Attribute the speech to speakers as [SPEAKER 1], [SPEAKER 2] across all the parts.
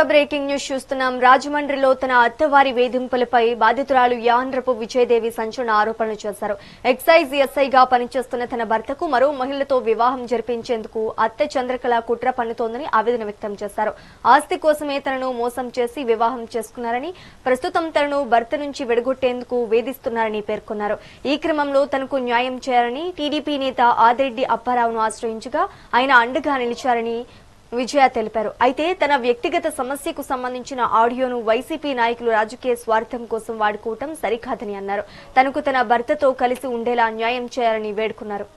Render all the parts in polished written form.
[SPEAKER 1] Breaking news చూస్తున్నాం. రాజమండ్రిలో తన అత్తవారి వేధింపులపై బాధితురాలు యాండ్రపు విజయదేవి సంచలన ఆరోపణలు చేశారు. ఎక్సైజ్ ఎస్ఐగా పనిచేస్తున్న తన భర్తకు మరో మహిళతో వివాహం జరిపించేందుకు అత్త చంద్రకళ కుట్ర పన్నుతోందని ఆవేదన వ్యక్తం చేశారు. ఆస్తి కోసమే తనను మోసం చేసి వివాహం చేసుకున్నారని, ప్రస్తుతం తనను భర్త నుంచి విడగొట్టేందుకు వేధిస్తున్నారని పేర్కొన్నారు. ఈ క్రమంలో తనకు న్యాయం చేయాలని టీడీపీ నేత ఆదిరెడ్డి అప్పారావును ఆశ్రయించగా ఆయన అండగా నిలిచారని విజయ తెలిపారు. అయితే తన వ్యక్తిగత సమస్యకు సంబంధించిన ఆడియోను వైసీపీ నాయకులు రాజకీయ స్వార్థం కోసం వాడుకోవటం సరికాదని అన్నారు. తనకు తన భర్తతో కలిసి ఉండేలా న్యాయం చేయాలని వేడుకున్నారు.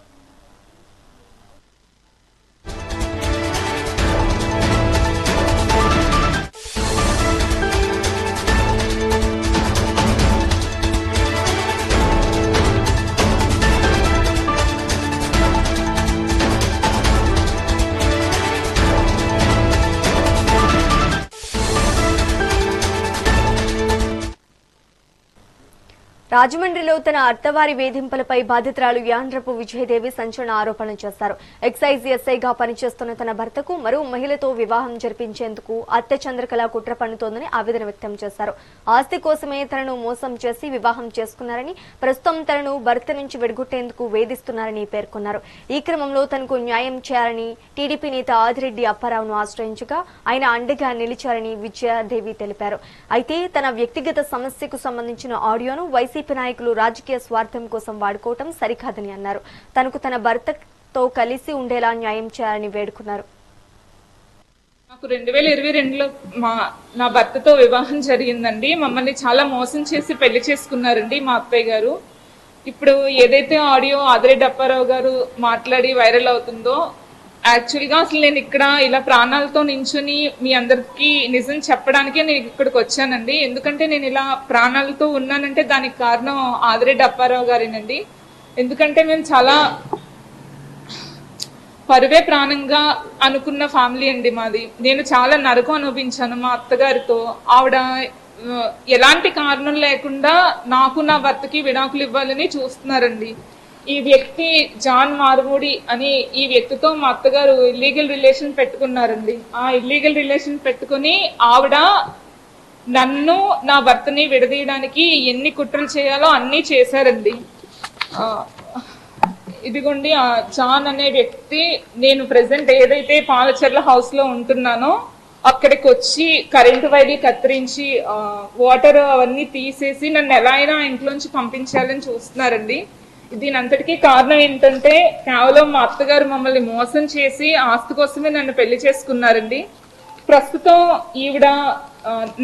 [SPEAKER 1] రాజమండ్రిలో తన అత్తవారి వేధింపులపై బాధితురాలు యాండ్రపు విజయదేవి సంచలన ఆరోపణలు చేశారు. ఎక్సైజ్ ఎస్ఐగా పనిచేస్తున్న తన భర్తకు మరో మహిళతో వివాహం జరిపించేందుకు అత్త చంద్రకళ కుట్ర పన్నుతోందని ఆవేదన వ్యక్తం చేశారు. ఆస్తి కోసమే తనను మోసం చేసి వివాహం చేసుకున్నారని, ప్రస్తుతం తనను భర్త నుంచి విడగొట్టేందుకు వేధిస్తున్నారని పేర్కొన్నారు. ఈ క్రమంలో తనకు న్యాయం చేయాలని టీడీపీ నేత ఆదిరెడ్డి అప్పారావును ఆశ్రయించగా ఆయన అండగా నిలిచారని విజయదేవి తెలిపారు. అయితే తన వ్యక్తిగత సమస్యకు సంబంధించిన ఆడియోను వైసీపీ నాయకులు రాజకీయ స్వార్థం కోసం వాడుకోవటం సరికాదని అన్నారు. తనకు తన భర్తతో కలిసి ఉండేలా న్యాయం చేయాలని వేడుకున్నారు.
[SPEAKER 2] నాకు 2022లో నా భర్తతో వివాహం జరిగిందండి. మమ్మల్ని చాలా మోసం చేసి పెళ్లి చేసుకున్నారండి మా అత్తయ్య గారు. ఇప్పుడు ఏదైతే ఆడియో ఆదిరెడ్డి అప్పారావు గారు మాట్లాడి వైరల్ అవుతుందో, యాక్చువల్గా అసలు నేను ఇక్కడ ఇలా ప్రాణాలతో నించుని మీ అందరికి నిజం చెప్పడానికే నేను ఇక్కడికి వచ్చానండి. ఎందుకంటే నేను ఇలా ప్రాణాలతో ఉన్నానంటే దానికి కారణం ఆదిరెడ్డి అప్పారావు గారేనండి. ఎందుకంటే మేము చాలా పరువే ప్రాణంగా అనుకున్న ఫ్యామిలీ అండి మాది. నేను చాలా నరకం అనుభవించాను మా అత్తగారితో. ఆవిడ ఎలాంటి కారణం లేకుండా నాకు నా భర్తకి విడాకులు ఇవ్వాలని చూస్తున్నారండి. ఈ వ్యక్తి జాన్ మార్మూడి అని ఈ వ్యక్తితో మా అత్తగారు ఇల్లీగల్ రిలేషన్ పెట్టుకున్నారండి. ఆ ఇల్లీగల్ రిలేషన్ పెట్టుకుని ఆవిడ నన్ను నా భర్తని విడదీయడానికి ఎన్ని కుట్రలు చేయాలో అన్నీ చేశారండి. ఇదిగోండి జాన్ అనే వ్యక్తి, నేను ప్రెసెంట్ ఏదైతే పాలచెర్ల హౌస్ లో ఉంటున్నానో అక్కడికి వచ్చి కరెంటు వైర్లు కత్తిరించి వాటర్ అవన్నీ తీసేసి నన్ను ఎలా అయినా ఇంట్లోంచి పంపించాలని చూస్తున్నారండి. దీని అంతటికీ కారణం ఏంటంటే కేవలం మా అత్తగారు మమ్మల్ని మోసం చేసి ఆస్తి కోసమే నన్ను పెళ్లి చేసుకున్నారండి. ప్రస్తుతం ఈవిడ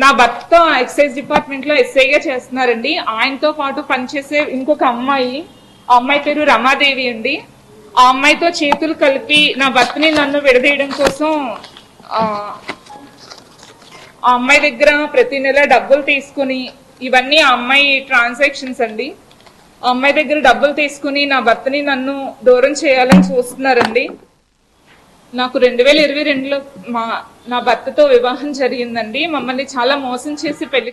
[SPEAKER 2] నా భర్త ఎక్సైజ్ డిపార్ట్మెంట్ లో ఎస్ఐగా చేస్తున్నారండి. ఆయనతో పాటు పనిచేసే ఇంకొక అమ్మాయి, ఆ అమ్మాయి పేరు రమాదేవి అండి. ఆ అమ్మాయితో చేతులు కలిపి నా భర్తని నన్ను విడదీయడం కోసం ఆ అమ్మాయి దగ్గర ప్రతి నెల డబ్బులు తీసుకుని, ఇవన్నీ ఆ అమ్మాయి ట్రాన్సాక్షన్స్ అండి. ఆ అమ్మాయి దగ్గర డబ్బులు తీసుకుని నా భర్తని నన్ను దూరం చేయాలని చూస్తున్నారండి. నాకు 2022లో నా భర్తతో వివాహం జరిగిందండి. మమ్మల్ని చాలా మోసం చేసి పెళ్లి